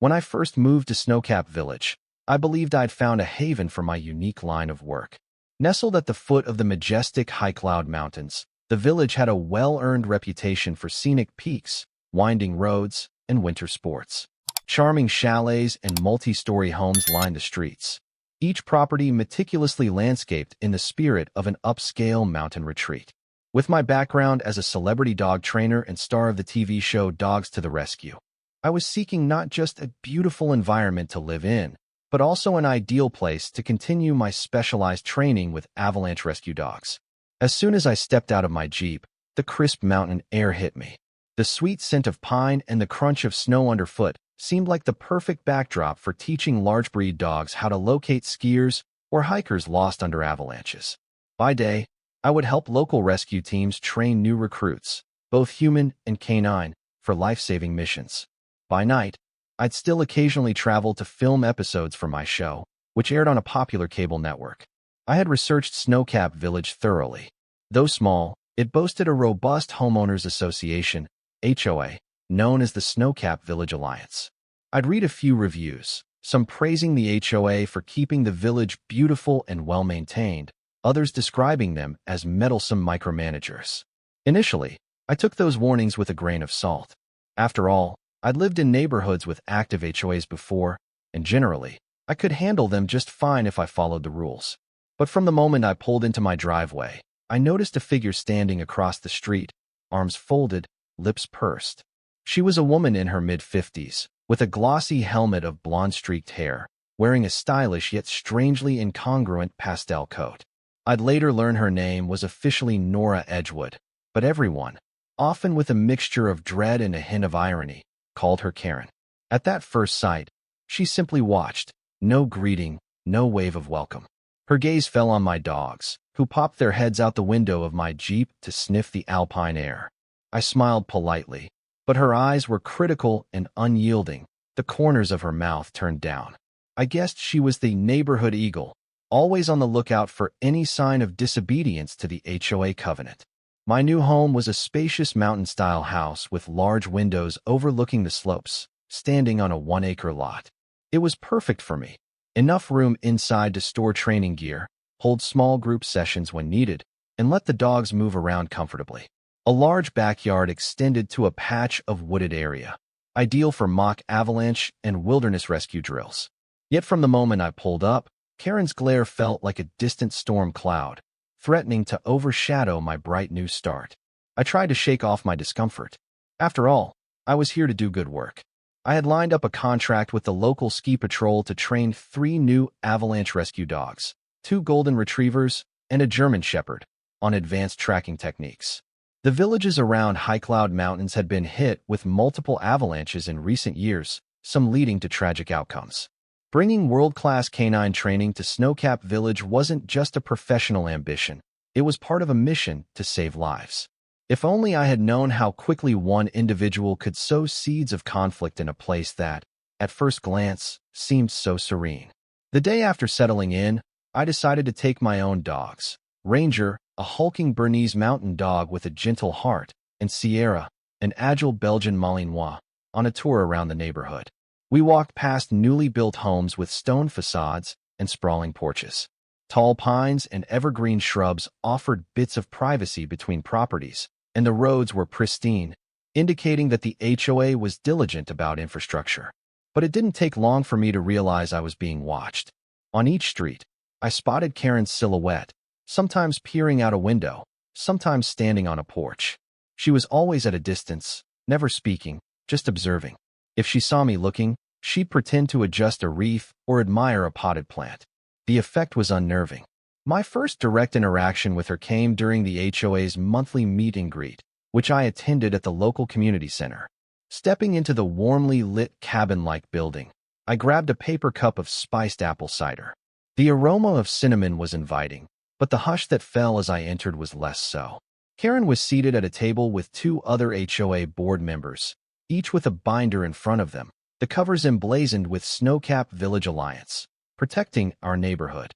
When I first moved to Snowcap Village, I believed I'd found a haven for my unique line of work. Nestled at the foot of the majestic High Cloud Mountains, the village had a well-earned reputation for scenic peaks, winding roads, and winter sports. Charming chalets and multi-story homes lined the streets, each property meticulously landscaped in the spirit of an upscale mountain retreat. With my background as a celebrity dog trainer and star of the TV show Dogs to the Rescue, I was seeking not just a beautiful environment to live in, but also an ideal place to continue my specialized training with Avalanche rescue dogs. As soon as I stepped out of my Jeep, the crisp mountain air hit me. The sweet scent of pine and the crunch of snow underfoot seemed like the perfect backdrop for teaching large breed dogs how to locate skiers or hikers lost under avalanches. By day, I would help local rescue teams train new recruits, both human and canine, for life-saving missions. By night, I'd still occasionally travel to film episodes for my show, which aired on a popular cable network. I had researched Snowcap Village thoroughly. Though small, it boasted a robust homeowners association, HOA, known as the Snowcap Village Alliance. I'd read a few reviews, some praising the HOA for keeping the village beautiful and well-maintained, others describing them as meddlesome micromanagers. Initially, I took those warnings with a grain of salt. After all, I'd lived in neighborhoods with active HOAs before, and generally, I could handle them just fine if I followed the rules. But from the moment I pulled into my driveway, I noticed a figure standing across the street, arms folded, lips pursed. She was a woman in her mid-50s, with a glossy helmet of blonde-streaked hair, wearing a stylish yet strangely incongruent pastel coat. I'd later learn her name was officially Nora Edgewood, but everyone, often with a mixture of dread and a hint of irony, called her Karen. At that first sight, she simply watched, no greeting, no wave of welcome. Her gaze fell on my dogs, who popped their heads out the window of my Jeep to sniff the alpine air. I smiled politely, but her eyes were critical and unyielding, the corners of her mouth turned down. I guessed she was the neighborhood eagle, always on the lookout for any sign of disobedience to the HOA covenant. My new home was a spacious mountain-style house with large windows overlooking the slopes, standing on a 1-acre lot. It was perfect for me. Enough room inside to store training gear, hold small group sessions when needed, and let the dogs move around comfortably. A large backyard extended to a patch of wooded area, ideal for mock avalanche and wilderness rescue drills. Yet from the moment I pulled up, Karen's glare felt like a distant storm cloud, threatening to overshadow my bright new start. I tried to shake off my discomfort. After all, I was here to do good work. I had lined up a contract with the local ski patrol to train 3 new avalanche rescue dogs, 2 golden retrievers, and a German shepherd, on advanced tracking techniques. The villages around High Cloud Mountains had been hit with multiple avalanches in recent years, some leading to tragic outcomes. Bringing world-class canine training to Snowcap Village wasn't just a professional ambition, it was part of a mission to save lives. If only I had known how quickly one individual could sow seeds of conflict in a place that, at first glance, seemed so serene. The day after settling in, I decided to take my own dogs, Ranger, a hulking Bernese mountain dog with a gentle heart, and Sierra, an agile Belgian Malinois, on a tour around the neighborhood. We walked past newly built homes with stone facades and sprawling porches. Tall pines and evergreen shrubs offered bits of privacy between properties, and the roads were pristine, indicating that the HOA was diligent about infrastructure. But it didn't take long for me to realize I was being watched. On each street, I spotted Karen's silhouette, sometimes peering out a window, sometimes standing on a porch. She was always at a distance, never speaking, just observing. If she saw me looking, she'd pretend to adjust a reef or admire a potted plant. The effect was unnerving. My first direct interaction with her came during the HOA's monthly meet and greet, which I attended at the local community center. Stepping into the warmly lit cabin-like building, I grabbed a paper cup of spiced apple cider. The aroma of cinnamon was inviting, but the hush that fell as I entered was less so. Karen was seated at a table with 2 other HOA board members, each with a binder in front of them, the covers emblazoned with Snowcap Village Alliance, protecting our neighborhood.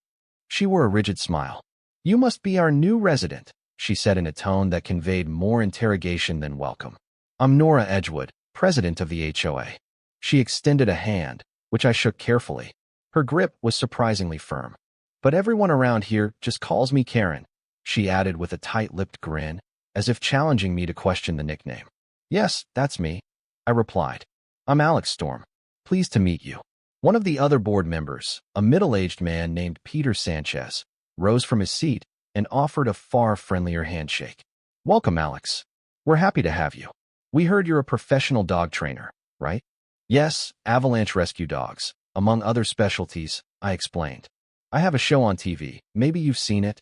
She wore a rigid smile. "You must be our new resident," she said in a tone that conveyed more interrogation than welcome. "I'm Nora Edgewood, president of the HOA." She extended a hand, which I shook carefully. Her grip was surprisingly firm. But everyone around here just calls me Karen, she added with a tight-lipped grin, as if challenging me to question the nickname. Yes, that's me, I replied. I'm Alex Storm. Pleased to meet you. One of the other board members, a middle-aged man named Peter Sanchez, rose from his seat and offered a far friendlier handshake. Welcome, Alex. We're happy to have you. We heard you're a professional dog trainer, right? Yes, Avalanche rescue dogs, among other specialties, I explained. I have a show on TV. Maybe you've seen it?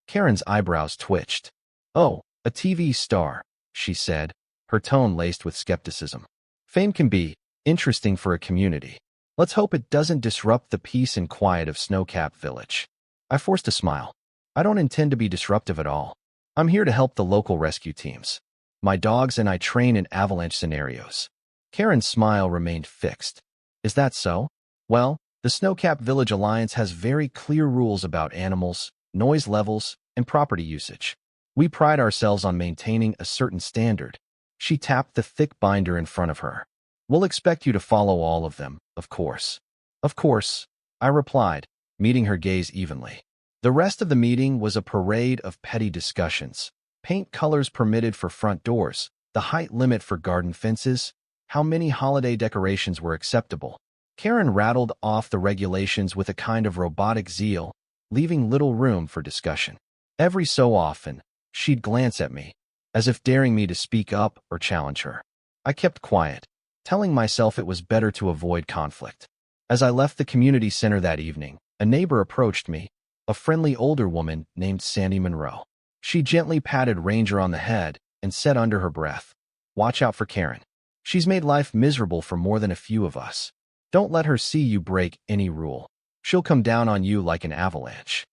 Karen's eyebrows twitched. Oh, a TV star, she said, her tone laced with skepticism. Fame can be interesting for a community. Let's hope it doesn't disrupt the peace and quiet of Snowcap Village. I forced a smile. I don't intend to be disruptive at all. I'm here to help the local rescue teams. My dogs and I train in avalanche scenarios. Karen's smile remained fixed. Is that so? Well, the Snowcap Village Alliance has very clear rules about animals, noise levels, and property usage. We pride ourselves on maintaining a certain standard. She tapped the thick binder in front of her. We'll expect you to follow all of them, of course. Of course, I replied, meeting her gaze evenly. The rest of the meeting was a parade of petty discussions. Paint colors permitted for front doors, the height limit for garden fences, how many holiday decorations were acceptable. Karen rattled off the regulations with a kind of robotic zeal, leaving little room for discussion. Every so often, she'd glance at me, as if daring me to speak up or challenge her. I kept quiet, telling myself it was better to avoid conflict. As I left the community center that evening, a neighbor approached me, a friendly older woman named Sandy Monroe. She gently patted Ranger on the head and said under her breath, "Watch out for Karen. She's made life miserable for more than a few of us. Don't let her see you break any rule. She'll come down on you like an avalanche."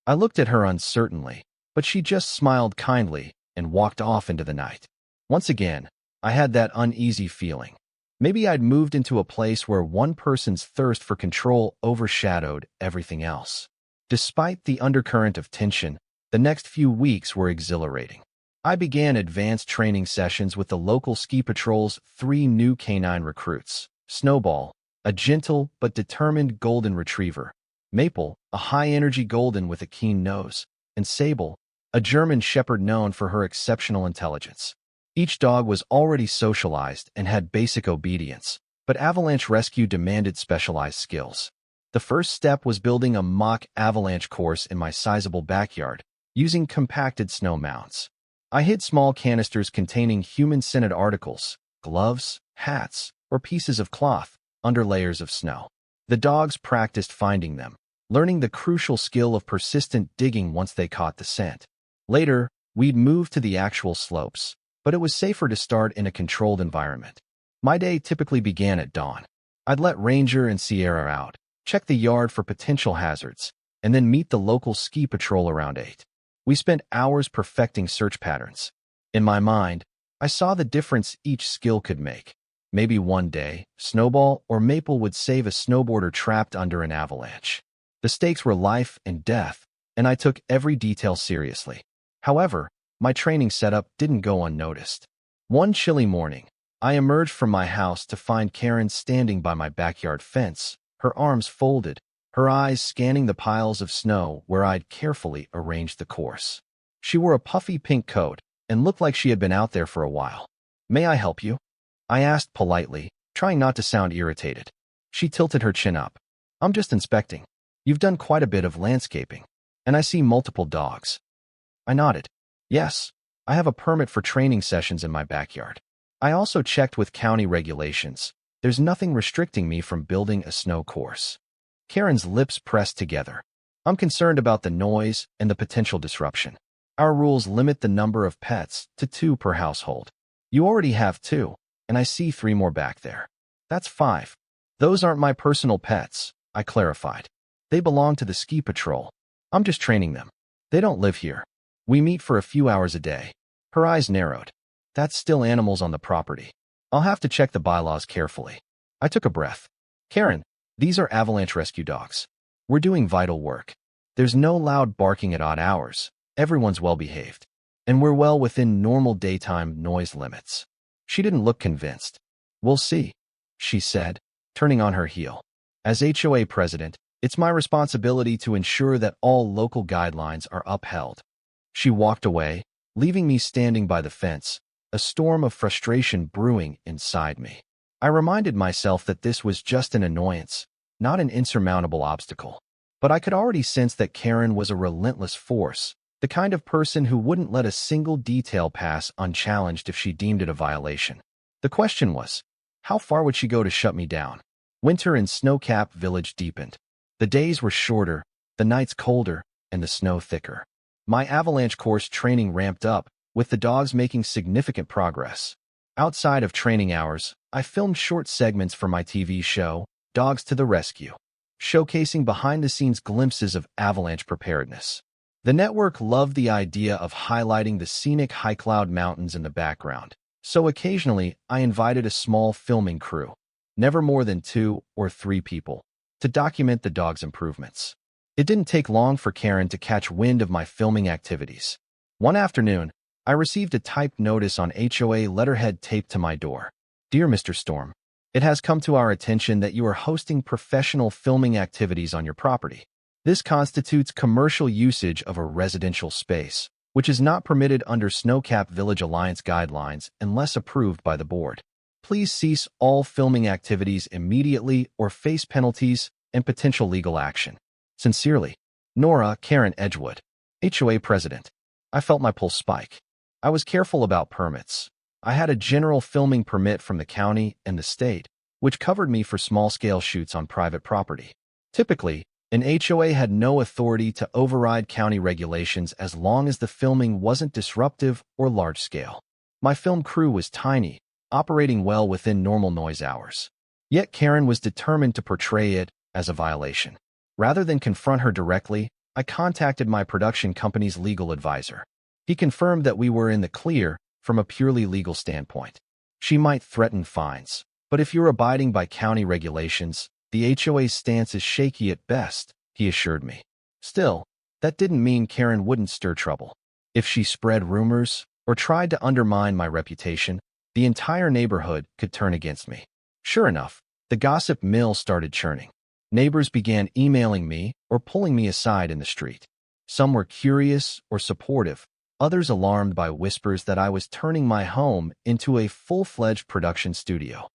I looked at her uncertainly, but she just smiled kindly and walked off into the night. Once again, I had that uneasy feeling. Maybe I'd moved into a place where one person's thirst for control overshadowed everything else. Despite the undercurrent of tension, the next few weeks were exhilarating. I began advanced training sessions with the local ski patrol's 3 new canine recruits: Snowball, a gentle but determined golden retriever; Maple, a high-energy golden with a keen nose; and Sable, a German shepherd known for her exceptional intelligence. Each dog was already socialized and had basic obedience, but avalanche rescue demanded specialized skills. The first step was building a mock avalanche course in my sizable backyard, using compacted snow mounds. I hid small canisters containing human-scented articles, gloves, hats, or pieces of cloth, under layers of snow. The dogs practiced finding them, learning the crucial skill of persistent digging once they caught the scent. Later, we'd move to the actual slopes, but it was safer to start in a controlled environment. My day typically began at dawn. I'd let Ranger and Sierra out, check the yard for potential hazards, and then meet the local ski patrol around 8. We spent hours perfecting search patterns. In my mind, I saw the difference each skill could make. Maybe one day, Snowball or Maple would save a snowboarder trapped under an avalanche. The stakes were life and death, and I took every detail seriously. However, my training setup didn't go unnoticed. One chilly morning, I emerged from my house to find Karen standing by my backyard fence, her arms folded, her eyes scanning the piles of snow where I'd carefully arranged the course. She wore a puffy pink coat and looked like she had been out there for a while. "May I help you?" I asked politely, trying not to sound irritated. She tilted her chin up. "I'm just inspecting. You've done quite a bit of landscaping, and I see multiple dogs." I nodded. "Yes, I have a permit for training sessions in my backyard. I also checked with county regulations. There's nothing restricting me from building a snow course." Karen's lips pressed together. "I'm concerned about the noise and the potential disruption. Our rules limit the number of pets to 2 per household. You already have 2, and I see 3 more back there. That's 5. Those aren't my personal pets," I clarified. "They belong to the ski patrol. I'm just training them. They don't live here. We meet for a few hours a day." Her eyes narrowed. "That's still animals on the property. I'll have to check the bylaws carefully." I took a breath. "Karen, these are avalanche rescue dogs. We're doing vital work. There's no loud barking at odd hours. Everyone's well-behaved. And we're well within normal daytime noise limits." She didn't look convinced. "We'll see." she said, turning on her heel. As HOA president, it's my responsibility to ensure that all local guidelines are upheld. She walked away, leaving me standing by the fence, a storm of frustration brewing inside me. I reminded myself that this was just an annoyance, not an insurmountable obstacle. But I could already sense that Karen was a relentless force, the kind of person who wouldn't let a single detail pass unchallenged if she deemed it a violation. The question was, how far would she go to shut me down? Winter in snow-capped village deepened. The days were shorter, the nights colder, and the snow thicker. My avalanche course training ramped up, with the dogs making significant progress. Outside of training hours, I filmed short segments for my TV show, Dogs to the Rescue, showcasing behind-the-scenes glimpses of avalanche preparedness. The network loved the idea of highlighting the scenic high-cloud mountains in the background, so occasionally I invited a small filming crew, never more than 2 or 3 people, to document the dogs' improvements. It didn't take long for Karen to catch wind of my filming activities. One afternoon, I received a typed notice on HOA letterhead taped to my door. Dear Mr. Storm, it has come to our attention that you are hosting professional filming activities on your property. This constitutes commercial usage of a residential space, which is not permitted under Snowcap Village Alliance guidelines unless approved by the board. Please cease all filming activities immediately or face penalties and potential legal action. Sincerely, Nora Karen Edgewood, HOA President. I felt my pulse spike. I was careful about permits. I had a general filming permit from the county and the state, which covered me for small-scale shoots on private property. Typically, an HOA had no authority to override county regulations as long as the filming wasn't disruptive or large-scale. My film crew was tiny, operating well within normal noise hours. Yet Karen was determined to portray it as a violation. Rather than confront her directly, I contacted my production company's legal advisor. He confirmed that we were in the clear from a purely legal standpoint. She might threaten fines, but if you're abiding by county regulations, the HOA's stance is shaky at best, he assured me. Still, that didn't mean Karen wouldn't stir trouble. If she spread rumors or tried to undermine my reputation, the entire neighborhood could turn against me. Sure enough, the gossip mill started churning. Neighbors began emailing me or pulling me aside in the street. Some were curious or supportive, others alarmed by whispers that I was turning my home into a full-fledged production studio.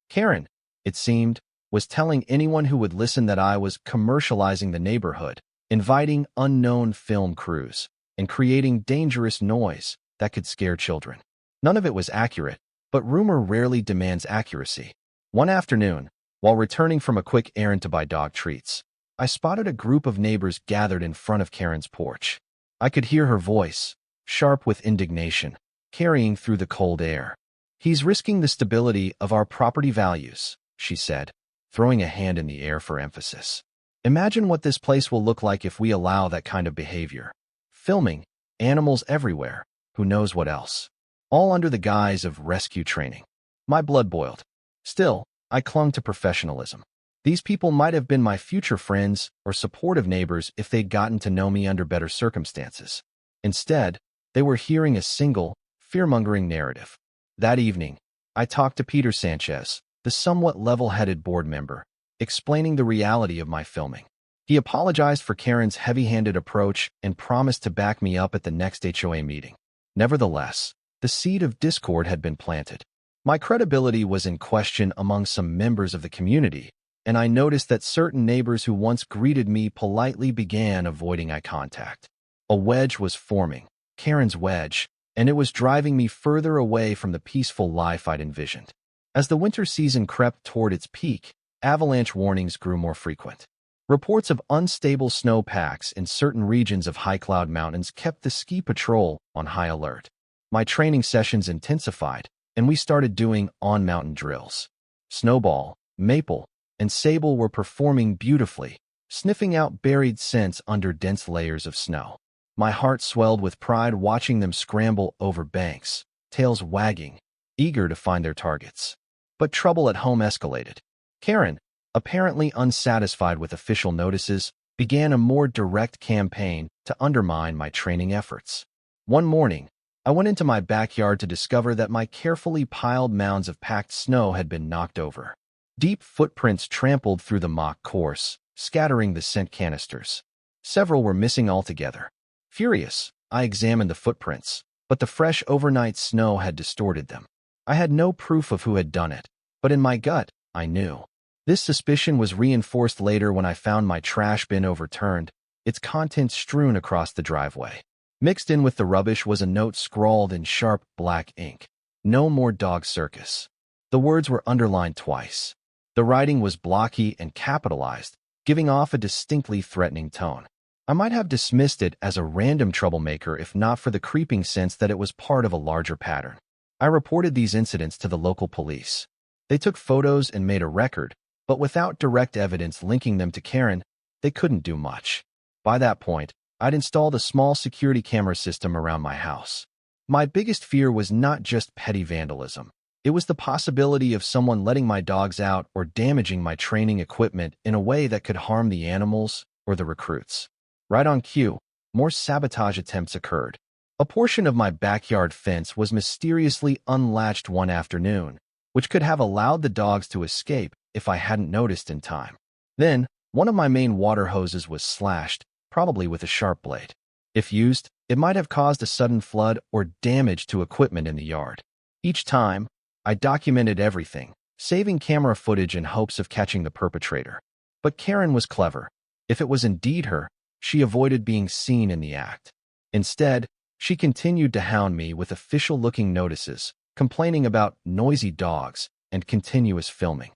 Karen, it seemed, was telling anyone who would listen that I was commercializing the neighborhood, inviting unknown film crews, and creating dangerous noise that could scare children. None of it was accurate, but rumor rarely demands accuracy. One afternoon, while returning from a quick errand to buy dog treats, I spotted a group of neighbors gathered in front of Karen's porch. I could hear her voice, sharp with indignation, carrying through the cold air. He's risking the stability of our property values, she said, throwing a hand in the air for emphasis. Imagine what this place will look like if we allow that kind of behavior. Filming, animals everywhere, who knows what else. All under the guise of rescue training. My blood boiled. Still, I clung to professionalism. These people might have been my future friends or supportive neighbors if they'd gotten to know me under better circumstances. Instead, they were hearing a single, fear-mongering narrative. That evening, I talked to Peter Sanchez, the somewhat level-headed board member, explaining the reality of my filming. He apologized for Karen's heavy-handed approach and promised to back me up at the next HOA meeting. Nevertheless, the seed of discord had been planted. My credibility was in question among some members of the community, and I noticed that certain neighbors who once greeted me politely began avoiding eye contact. A wedge was forming, Karen's wedge, and it was driving me further away from the peaceful life I'd envisioned. As the winter season crept toward its peak, avalanche warnings grew more frequent. Reports of unstable snowpacks in certain regions of high-cloud mountains kept the ski patrol on high alert. My training sessions intensified, and we started doing on-mountain drills. Snowball, Maple, and Sable were performing beautifully, sniffing out buried scents under dense layers of snow. My heart swelled with pride watching them scramble over banks, tails wagging, eager to find their targets. But trouble at home escalated. Karen, apparently unsatisfied with official notices, began a more direct campaign to undermine my training efforts. One morning, I went into my backyard to discover that my carefully piled mounds of packed snow had been knocked over. Deep footprints trampled through the mock course, scattering the scent canisters. Several were missing altogether. Furious, I examined the footprints, but the fresh overnight snow had distorted them. I had no proof of who had done it, but in my gut, I knew. This suspicion was reinforced later when I found my trash bin overturned, its contents strewn across the driveway. Mixed in with the rubbish was a note scrawled in sharp black ink. No more dog circus. The words were underlined twice. The writing was blocky and capitalized, giving off a distinctly threatening tone. I might have dismissed it as a random troublemaker if not for the creeping sense that it was part of a larger pattern. I reported these incidents to the local police. They took photos and made a record, but without direct evidence linking them to Karen, they couldn't do much. By that point, I'd installed a small security camera system around my house. My biggest fear was not just petty vandalism. It was the possibility of someone letting my dogs out or damaging my training equipment in a way that could harm the animals or the recruits. Right on cue, more sabotage attempts occurred. A portion of my backyard fence was mysteriously unlatched one afternoon, which could have allowed the dogs to escape if I hadn't noticed in time. Then, one of my main water hoses was slashed, probably with a sharp blade. If used, it might have caused a sudden flood or damage to equipment in the yard. Each time, I documented everything, saving camera footage in hopes of catching the perpetrator. But Karen was clever. If it was indeed her, she avoided being seen in the act. Instead, she continued to hound me with official-looking notices, complaining about noisy dogs and continuous filming.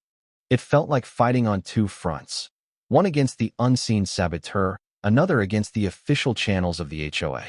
It felt like fighting on two fronts, one against the unseen saboteur, another against the official channels of the HOA.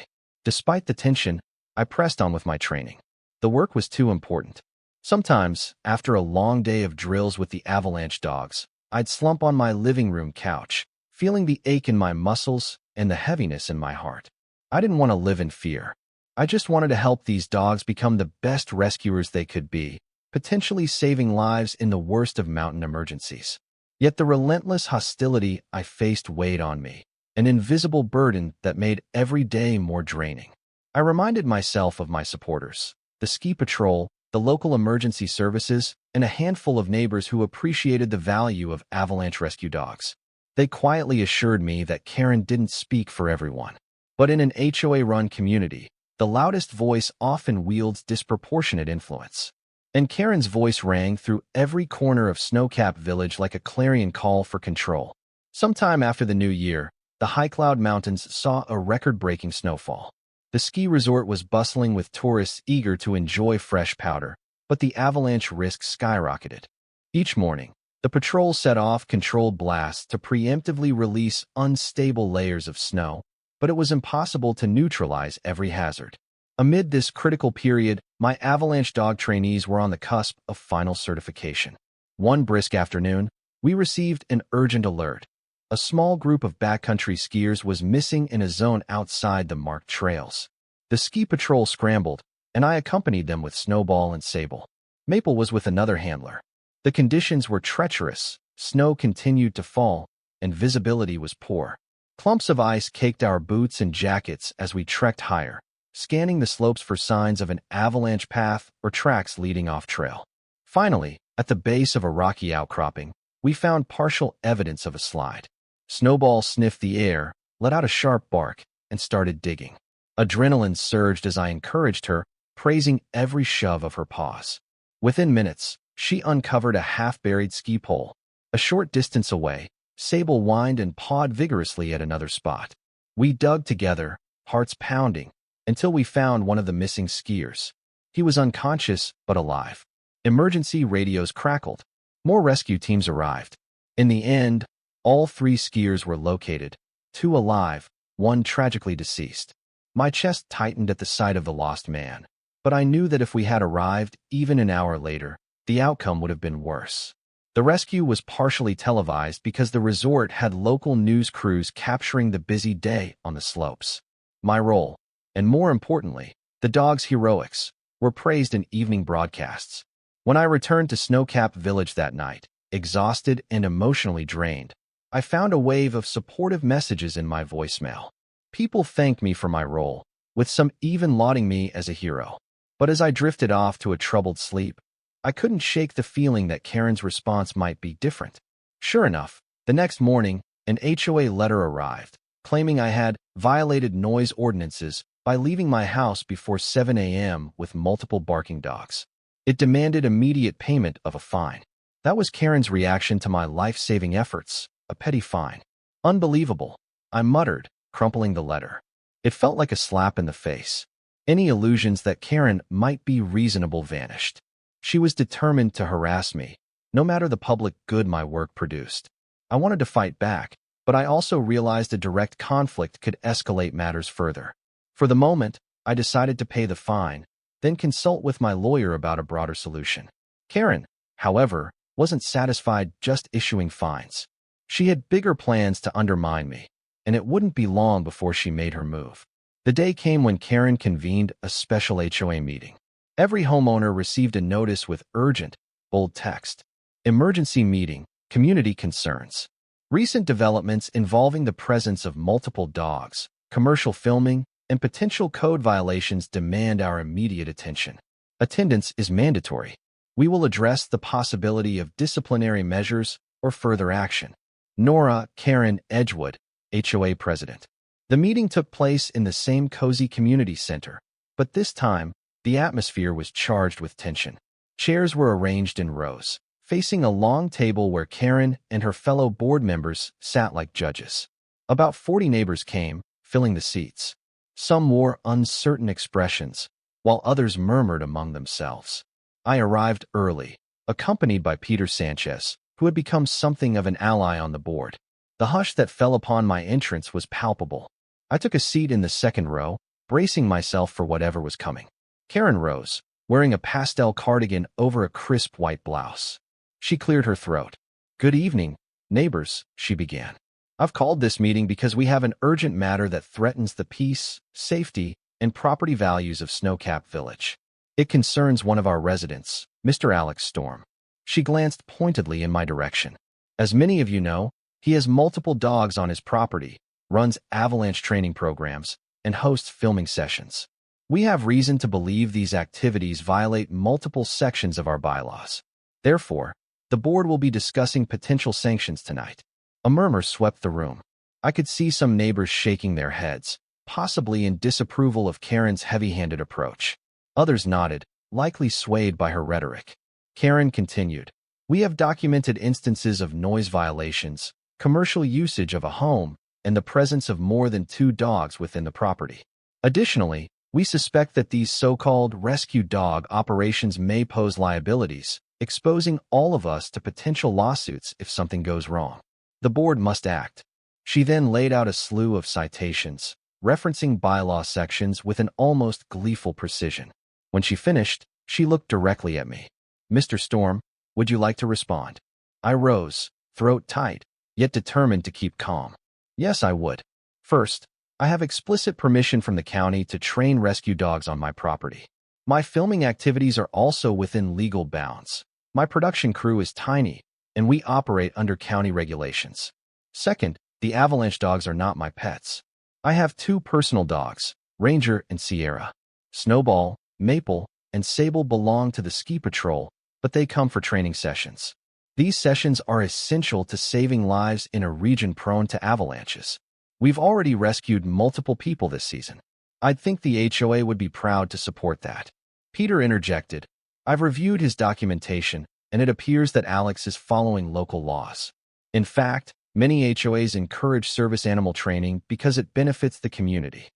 Despite the tension, I pressed on with my training. The work was too important. Sometimes, after a long day of drills with the Avalanche dogs, I'd slump on my living room couch, feeling the ache in my muscles and the heaviness in my heart. I didn't want to live in fear. I just wanted to help these dogs become the best rescuers they could be, potentially saving lives in the worst of mountain emergencies. Yet the relentless hostility I faced weighed on me, an invisible burden that made every day more draining. I reminded myself of my supporters, the ski patrol, the local emergency services, and a handful of neighbors who appreciated the value of Avalanche rescue dogs. They quietly assured me that Karen didn't speak for everyone. But in an HOA-run community, the loudest voice often wields disproportionate influence. And Karen's voice rang through every corner of Snowcap Village like a clarion call for control. Sometime after the new year, the High Cloud Mountains saw a record-breaking snowfall. The ski resort was bustling with tourists eager to enjoy fresh powder, but the avalanche risk skyrocketed. Each morning, the patrol set off controlled blasts to preemptively release unstable layers of snow, but it was impossible to neutralize every hazard. Amid this critical period, my Avalanche dog trainees were on the cusp of final certification. One brisk afternoon, we received an urgent alert. A small group of backcountry skiers was missing in a zone outside the marked trails. The ski patrol scrambled, and I accompanied them with Snowball and Sable. Maple was with another handler. The conditions were treacherous, snow continued to fall, and visibility was poor. Clumps of ice caked our boots and jackets as we trekked higher, scanning the slopes for signs of an avalanche path or tracks leading off trail. Finally, at the base of a rocky outcropping, we found partial evidence of a slide. Snowball sniffed the air, let out a sharp bark, and started digging. Adrenaline surged as I encouraged her, praising every shove of her paws. Within minutes, she uncovered a half-buried ski pole. A short distance away, Sable whined and pawed vigorously at another spot. We dug together, hearts pounding, until we found one of the missing skiers. He was unconscious but alive. Emergency radios crackled. More rescue teams arrived. In the end, all 3 skiers were located, 2 alive, 1 tragically deceased. My chest tightened at the sight of the lost man, but I knew that if we had arrived even an hour later, the outcome would have been worse. The rescue was partially televised because the resort had local news crews capturing the busy day on the slopes. My role, and more importantly, the dogs' heroics, were praised in evening broadcasts. When I returned to Snowcap Village that night, exhausted and emotionally drained, I found a wave of supportive messages in my voicemail. People thanked me for my role, with some even lauding me as a hero. But as I drifted off to a troubled sleep, I couldn't shake the feeling that Karen's response might be different. Sure enough, the next morning, an HOA letter arrived, claiming I had violated noise ordinances by leaving my house before 7 a.m. with multiple barking dogs. It demanded immediate payment of a fine. That was Karen's reaction to my life-saving efforts, a petty fine. Unbelievable, I muttered, crumpling the letter. It felt like a slap in the face. Any illusions that Karen might be reasonable vanished. She was determined to harass me, no matter the public good my work produced. I wanted to fight back, but I also realized a direct conflict could escalate matters further. For the moment, I decided to pay the fine, then consult with my lawyer about a broader solution. Karen, however, wasn't satisfied just issuing fines. She had bigger plans to undermine me, and it wouldn't be long before she made her move. The day came when Karen convened a special HOA meeting. Every homeowner received a notice with urgent, bold text. Emergency meeting, community concerns. Recent developments involving the presence of multiple dogs, commercial filming, and potential code violations demand our immediate attention. Attendance is mandatory. We will address the possibility of disciplinary measures or further action. Nora Karen Edgewood, HOA President. The meeting took place in the same cozy community center, but this time, the atmosphere was charged with tension. Chairs were arranged in rows, facing a long table where Karen and her fellow board members sat like judges. About 40 neighbors came, filling the seats. Some wore uncertain expressions, while others murmured among themselves. I arrived early, accompanied by Peter Sanchez, who had become something of an ally on the board. The hush that fell upon my entrance was palpable. I took a seat in the second row, bracing myself for whatever was coming. Karen rose, wearing a pastel cardigan over a crisp white blouse. She cleared her throat. "Good evening, neighbors," she began. "I've called this meeting because we have an urgent matter that threatens the peace, safety, and property values of Snowcap Village. It concerns one of our residents, Mr. Alex Storm." She glanced pointedly in my direction. "As many of you know, he has multiple dogs on his property, runs Avalanche training programs, and hosts filming sessions. We have reason to believe these activities violate multiple sections of our bylaws. Therefore, the board will be discussing potential sanctions tonight." A murmur swept the room. I could see some neighbors shaking their heads, possibly in disapproval of Karen's heavy-handed approach. Others nodded, likely swayed by her rhetoric. Karen continued, "We have documented instances of noise violations, commercial usage of a home, and the presence of more than 2 dogs within the property. Additionally, we suspect that these so-called rescue dog operations may pose liabilities, exposing all of us to potential lawsuits if something goes wrong. The board must act." She then laid out a slew of citations, referencing bylaw sections with an almost gleeful precision. When she finished, she looked directly at me. "Mr. Storm, would you like to respond?" I rose, throat tight, yet determined to keep calm. "Yes, I would. First, I have explicit permission from the county to train rescue dogs on my property. My filming activities are also within legal bounds. My production crew is tiny, and we operate under county regulations. Second, the Avalanche dogs are not my pets. I have 2 personal dogs, Ranger and Sierra. Snowball, Maple, and Sable belong to the ski patrol, but they come for training sessions. These sessions are essential to saving lives in a region prone to avalanches. We've already rescued multiple people this season. I'd think the HOA would be proud to support that." Peter interjected, "I've reviewed his documentation, and it appears that Alex is following local laws. In fact, many HOAs encourage service animal training because it benefits the community."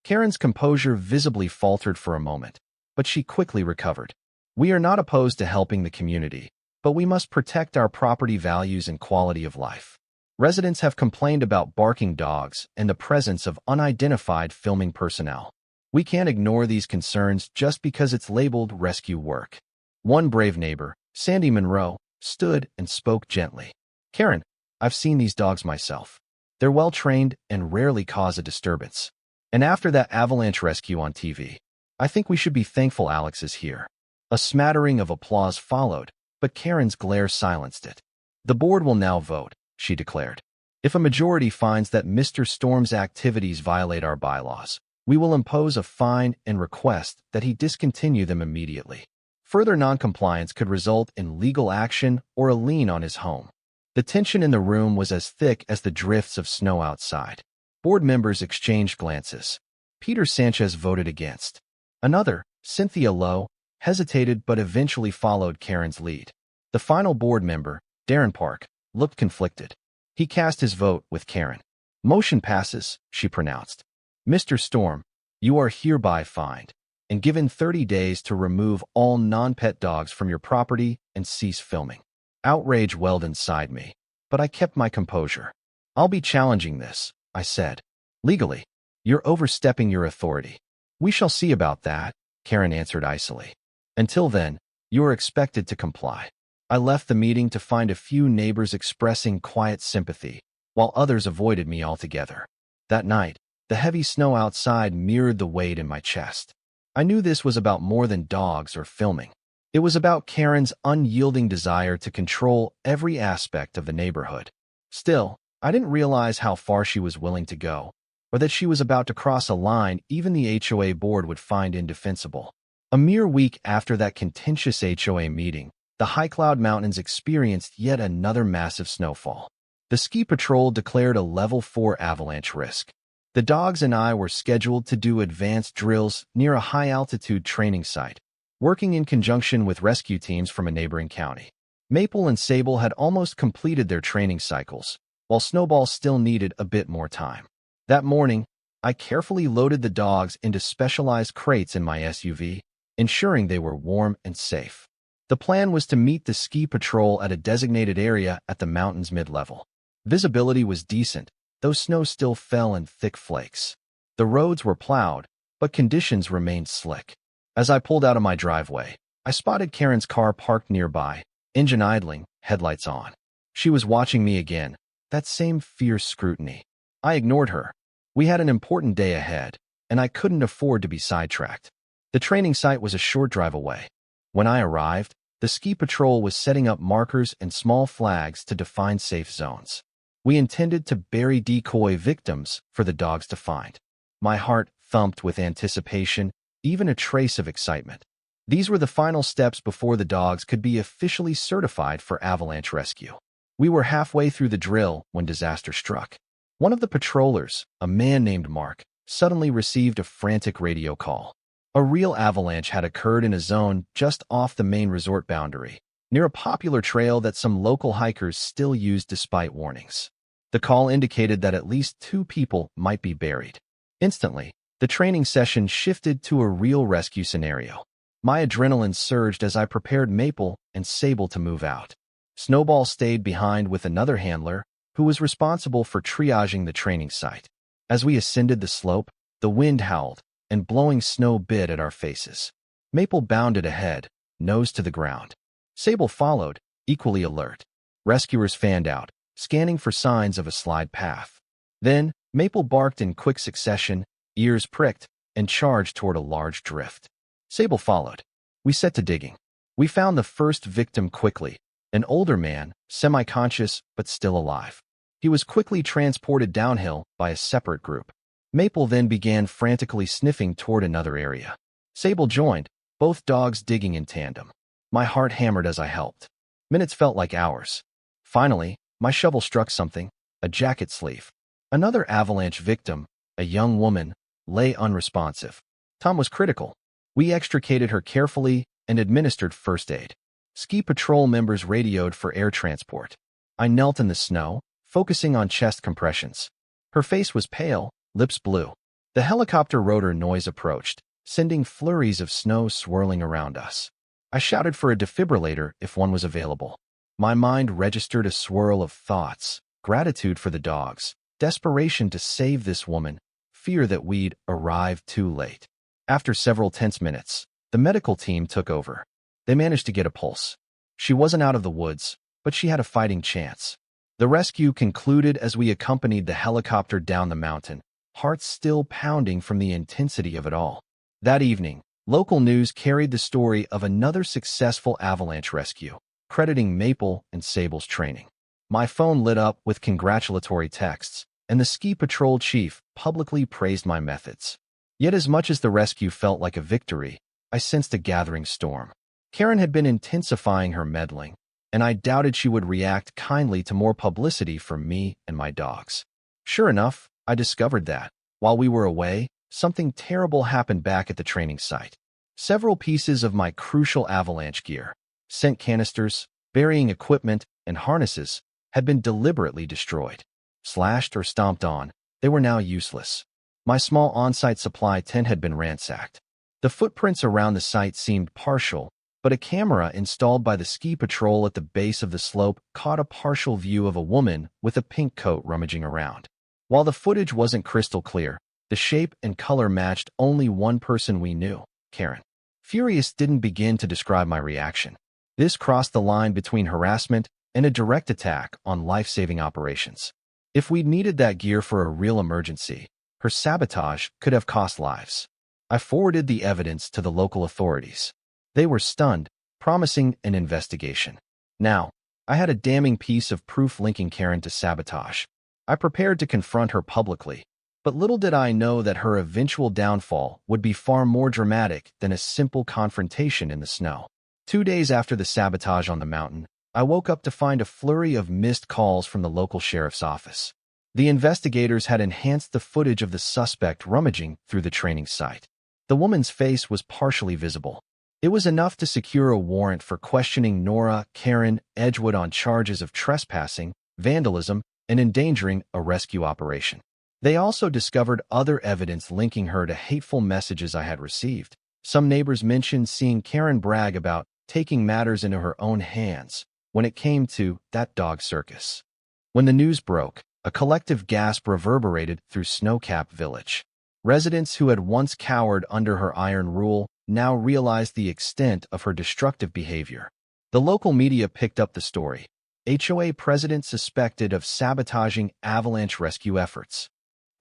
Karen's composure visibly faltered for a moment, but she quickly recovered. "We are not opposed to helping the community, but we must protect our property values and quality of life. Residents have complained about barking dogs and the presence of unidentified filming personnel. We can't ignore these concerns just because it's labeled rescue work." One brave neighbor, Sandy Monroe, stood and spoke gently. "Karen, I've seen these dogs myself. They're well-trained and rarely cause a disturbance. And after that avalanche rescue on TV, I think we should be thankful Alex is here." A smattering of applause followed, but Karen's glare silenced it. "The board will now vote," she declared. "If a majority finds that Mr. Storm's activities violate our bylaws, we will impose a fine and request that he discontinue them immediately. Further noncompliance could result in legal action or a lien on his home. The tension in the room was as thick as the drifts of snow outside. Board members exchanged glances. Peter Sanchez voted against. Another, Cynthia Lowe, hesitated but eventually followed Karen's lead. The final board member, Darren Park, looked conflicted. He cast his vote with Karen. "Motion passes," she pronounced. "Mr. Storm, you are hereby fined and given 30 days to remove all non-pet dogs from your property and cease filming." Outrage welled inside me, but I kept my composure. "I'll be challenging this," I said. "Legally, you're overstepping your authority." "We shall see about that," Karen answered icily. "Until then, you are expected to comply." I left the meeting to find a few neighbors expressing quiet sympathy, while others avoided me altogether. That night, the heavy snow outside mirrored the weight in my chest. I knew this was about more than dogs or filming. It was about Karen's unyielding desire to control every aspect of the neighborhood. Still, I didn't realize how far she was willing to go, or that she was about to cross a line even the HOA board would find indefensible. A mere week after that contentious HOA meeting, the High Cloud Mountains experienced yet another massive snowfall. The ski patrol declared a level 4 avalanche risk. The dogs and I were scheduled to do advanced drills near a high-altitude training site, working in conjunction with rescue teams from a neighboring county. Maple and Sable had almost completed their training cycles, while Snowball still needed a bit more time. That morning, I carefully loaded the dogs into specialized crates in my SUV, ensuring they were warm and safe. The plan was to meet the ski patrol at a designated area at the mountain's mid-level. Visibility was decent, though snow still fell in thick flakes. The roads were plowed, but conditions remained slick. As I pulled out of my driveway, I spotted Karen's car parked nearby, engine idling, headlights on. She was watching me again, that same fierce scrutiny. I ignored her. We had an important day ahead, and I couldn't afford to be sidetracked. The training site was a short drive away. When I arrived, the ski patrol was setting up markers and small flags to define safe zones. We intended to bury decoy victims for the dogs to find. My heart thumped with anticipation, even a trace of excitement. These were the final steps before the dogs could be officially certified for avalanche rescue. We were halfway through the drill when disaster struck. One of the patrollers, a man named Mark, suddenly received a frantic radio call. A real avalanche had occurred in a zone just off the main resort boundary, near a popular trail that some local hikers still use despite warnings. The call indicated that at least 2 people might be buried. Instantly, the training session shifted to a real rescue scenario. My adrenaline surged as I prepared Maple and Sable to move out. Snowball stayed behind with another handler, who was responsible for triaging the training site. As we ascended the slope, the wind howled, and blowing snow bit at our faces. Maple bounded ahead, nose to the ground. Sable followed, equally alert. Rescuers fanned out, scanning for signs of a slide path. Then, Maple barked in quick succession, ears pricked, and charged toward a large drift. Sable followed. We set to digging. We found the first victim quickly, an older man, semi-conscious but still alive. He was quickly transported downhill by a separate group. Maple then began frantically sniffing toward another area. Sable joined, both dogs digging in tandem. My heart hammered as I helped. Minutes felt like hours. Finally, my shovel struck something, a jacket sleeve. Another avalanche victim, a young woman, lay unresponsive. Tom was critical. We extricated her carefully and administered first aid. Ski patrol members radioed for air transport. I knelt in the snow, focusing on chest compressions. Her face was pale, lips blue. The helicopter rotor noise approached, sending flurries of snow swirling around us. I shouted for a defibrillator if one was available. My mind registered a swirl of thoughts, gratitude for the dogs, desperation to save this woman, fear that we'd arrived too late. After several tense minutes, the medical team took over. They managed to get a pulse. She wasn't out of the woods, but she had a fighting chance. The rescue concluded as we accompanied the helicopter down the mountain, hearts still pounding from the intensity of it all. That evening, local news carried the story of another successful avalanche rescue, crediting Maple and Sable's training. My phone lit up with congratulatory texts, and the ski patrol chief publicly praised my methods. Yet as much as the rescue felt like a victory, I sensed a gathering storm. Karen had been intensifying her meddling, and I doubted she would react kindly to more publicity from me and my dogs. Sure enough, I discovered that, while we were away, something terrible happened back at the training site. Several pieces of my crucial Avalanche gear, scent canisters, burying equipment, and harnesses, had been deliberately destroyed. Slashed or stomped on, they were now useless. My small on-site supply tent had been ransacked. The footprints around the site seemed partial, but a camera installed by the ski patrol at the base of the slope caught a partial view of a woman with a pink coat rummaging around. While the footage wasn't crystal clear, the shape and color matched only one person we knew, Karen. Furious didn't begin to describe my reaction. This crossed the line between harassment and a direct attack on life-saving operations. If we'd needed that gear for a real emergency, her sabotage could have cost lives. I forwarded the evidence to the local authorities. They were stunned, promising an investigation. Now, I had a damning piece of proof linking Karen to sabotage. I prepared to confront her publicly, but little did I know that her eventual downfall would be far more dramatic than a simple confrontation in the snow. 2 days after the sabotage on the mountain, I woke up to find a flurry of missed calls from the local sheriff's office. The investigators had enhanced the footage of the suspect rummaging through the training site. The woman's face was partially visible. It was enough to secure a warrant for questioning Nora Karen Edgewood on charges of trespassing, vandalism, and endangering a rescue operation. They also discovered other evidence linking her to hateful messages I had received. Some neighbors mentioned seeing Karen brag about taking matters into her own hands when it came to that dog circus. When the news broke, a collective gasp reverberated through Snowcap Village. Residents who had once cowered under her iron rule now realized the extent of her destructive behavior. The local media picked up the story. HOA president suspected of sabotaging Avalanche rescue efforts.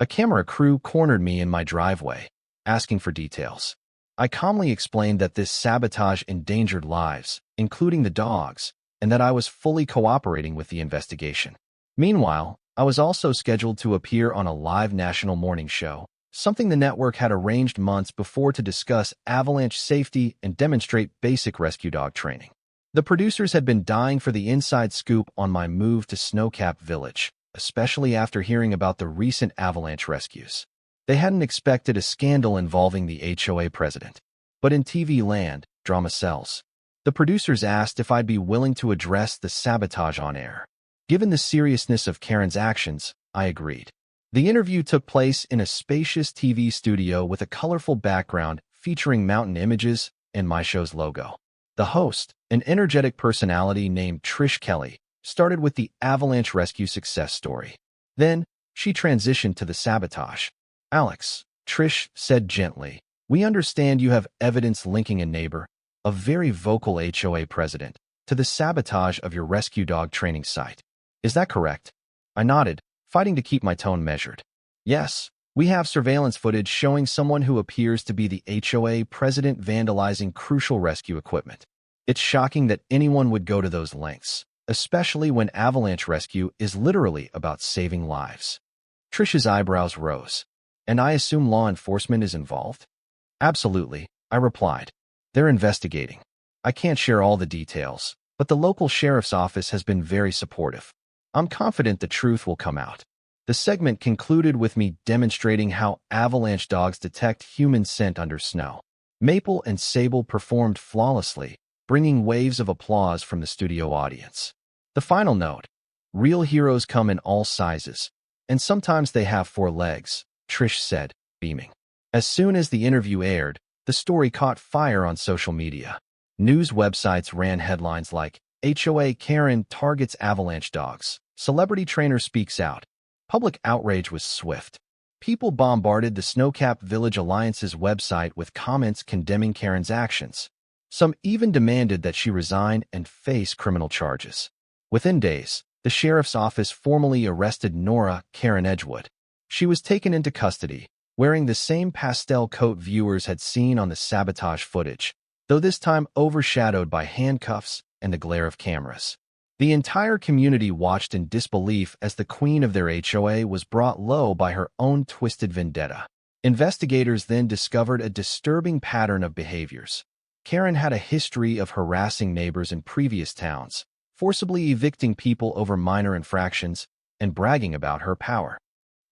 A camera crew cornered me in my driveway, asking for details. I calmly explained that this sabotage endangered lives, including the dogs, and that I was fully cooperating with the investigation. Meanwhile, I was also scheduled to appear on a live national morning show, something the network had arranged months before to discuss avalanche safety and demonstrate basic rescue dog training. The producers had been dying for the inside scoop on my move to Snowcap Village, especially after hearing about the recent avalanche rescues. They hadn't expected a scandal involving the HOA president. But in TV land, drama sells. The producers asked if I'd be willing to address the sabotage on air. Given the seriousness of Karen's actions, I agreed. The interview took place in a spacious TV studio with a colorful background featuring mountain images and my show's logo. The host, an energetic personality named Trish Kelly, started with the Avalanche rescue success story. Then, she transitioned to the sabotage. "Alex," Trish said gently, "we understand you have evidence linking a neighbor, a very vocal HOA president, to the sabotage of your rescue dog training site. Is that correct?" I nodded, fighting to keep my tone measured. "Yes, we have surveillance footage showing someone who appears to be the HOA president vandalizing crucial rescue equipment. It's shocking that anyone would go to those lengths, especially when avalanche rescue is literally about saving lives." Trish's eyebrows rose. "And I assume law enforcement is involved?" "Absolutely," I replied. "They're investigating. I can't share all the details, but the local sheriff's office has been very supportive. I'm confident the truth will come out." The segment concluded with me demonstrating how avalanche dogs detect human scent under snow. Maple and Sable performed flawlessly, bringing waves of applause from the studio audience. The final note: real heroes come in all sizes, and sometimes they have 4 legs, Trish said, beaming. As soon as the interview aired, the story caught fire on social media. News websites ran headlines like, "HOA Karen targets avalanche dogs. Celebrity trainer speaks out." Public outrage was swift. People bombarded the Snowcap Village Alliance's website with comments condemning Karen's actions. Some even demanded that she resign and face criminal charges. Within days, the sheriff's office formally arrested Nora Karen Edgewood. She was taken into custody, wearing the same pastel coat viewers had seen on the sabotage footage, though this time overshadowed by handcuffs and the glare of cameras. The entire community watched in disbelief as the queen of their HOA was brought low by her own twisted vendetta. Investigators then discovered a disturbing pattern of behaviors. Karen had a history of harassing neighbors in previous towns, forcibly evicting people over minor infractions, and bragging about her power.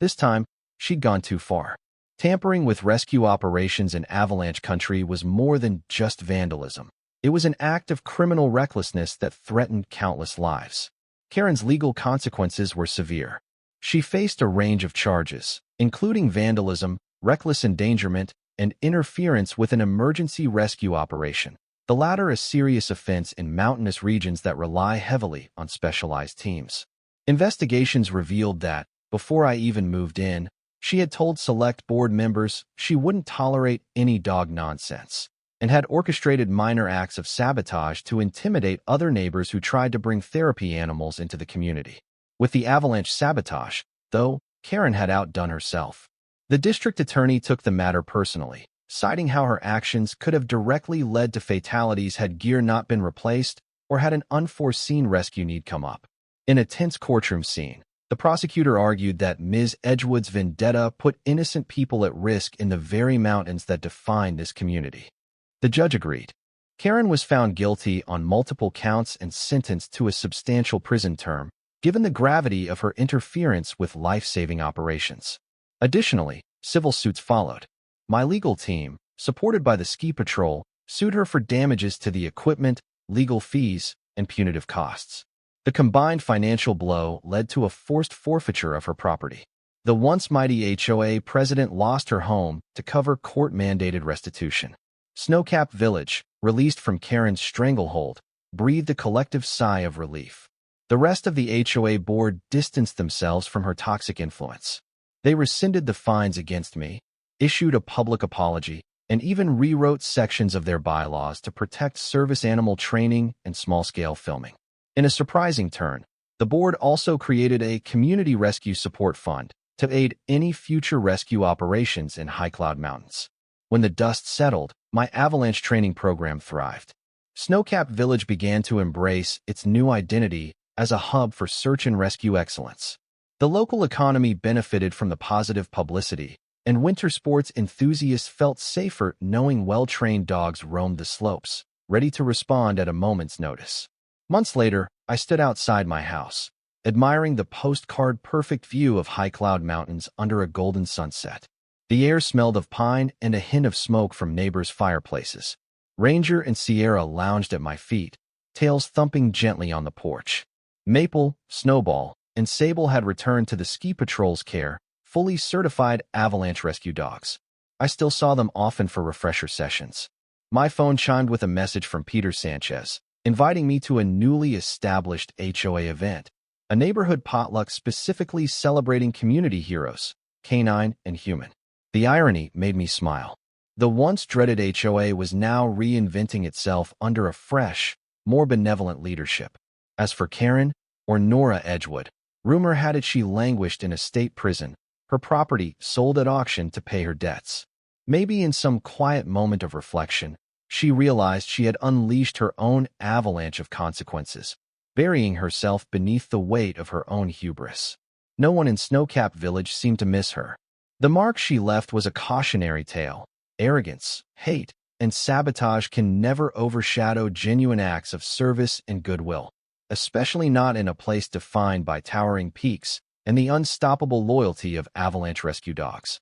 This time, she'd gone too far. Tampering with rescue operations in Avalanche country was more than just vandalism. It was an act of criminal recklessness that threatened countless lives. Karen's legal consequences were severe. She faced a range of charges, including vandalism, reckless endangerment, and interference with an emergency rescue operation, the latter a serious offense in mountainous regions that rely heavily on specialized teams. Investigations revealed that, before I even moved in, she had told select board members she wouldn't tolerate any dog nonsense, and had orchestrated minor acts of sabotage to intimidate other neighbors who tried to bring therapy animals into the community. With the Avalanche sabotage, though, Karen had outdone herself. The district attorney took the matter personally, citing how her actions could have directly led to fatalities had gear not been replaced or had an unforeseen rescue need come up. In a tense courtroom scene, the prosecutor argued that Ms. Edgewood's vendetta put innocent people at risk in the very mountains that define this community. The judge agreed. Karen was found guilty on multiple counts and sentenced to a substantial prison term, given the gravity of her interference with life-saving operations. Additionally, civil suits followed. My legal team, supported by the ski patrol, sued her for damages to the equipment, legal fees, and punitive costs. The combined financial blow led to a forced forfeiture of her property. The once mighty HOA president lost her home to cover court-mandated restitution. Snowcap Village, released from Karen's stranglehold, breathed a collective sigh of relief. The rest of the HOA board distanced themselves from her toxic influence. They rescinded the fines against me, issued a public apology, and even rewrote sections of their bylaws to protect service animal training and small-scale filming. In a surprising turn, the board also created a community rescue support fund to aid any future rescue operations in High Cloud Mountains. When the dust settled, my Avalanche training program thrived. Snowcap Village began to embrace its new identity as a hub for search and rescue excellence. The local economy benefited from the positive publicity, and winter sports enthusiasts felt safer knowing well-trained dogs roamed the slopes, ready to respond at a moment's notice. Months later, I stood outside my house, admiring the postcard-perfect view of High Cloud Mountains under a golden sunset. The air smelled of pine and a hint of smoke from neighbors' fireplaces. Ranger and Sierra lounged at my feet, tails thumping gently on the porch. Maple, Snowball, and Sable had returned to the ski patrol's care, fully certified Avalanche rescue dogs. I still saw them often for refresher sessions. My phone chimed with a message from Peter Sanchez, inviting me to a newly established HOA event, a neighborhood potluck specifically celebrating community heroes, canine and human. The irony made me smile. The once dreaded HOA was now reinventing itself under a fresh, more benevolent leadership. As for Karen, or Nora Edgewood, rumor had it she languished in a state prison, her property sold at auction to pay her debts. Maybe in some quiet moment of reflection, she realized she had unleashed her own avalanche of consequences, burying herself beneath the weight of her own hubris. No one in Snowcap Village seemed to miss her. The mark she left was a cautionary tale. Arrogance, hate, and sabotage can never overshadow genuine acts of service and goodwill, especially not in a place defined by towering peaks and the unstoppable loyalty of Avalanche rescue dogs.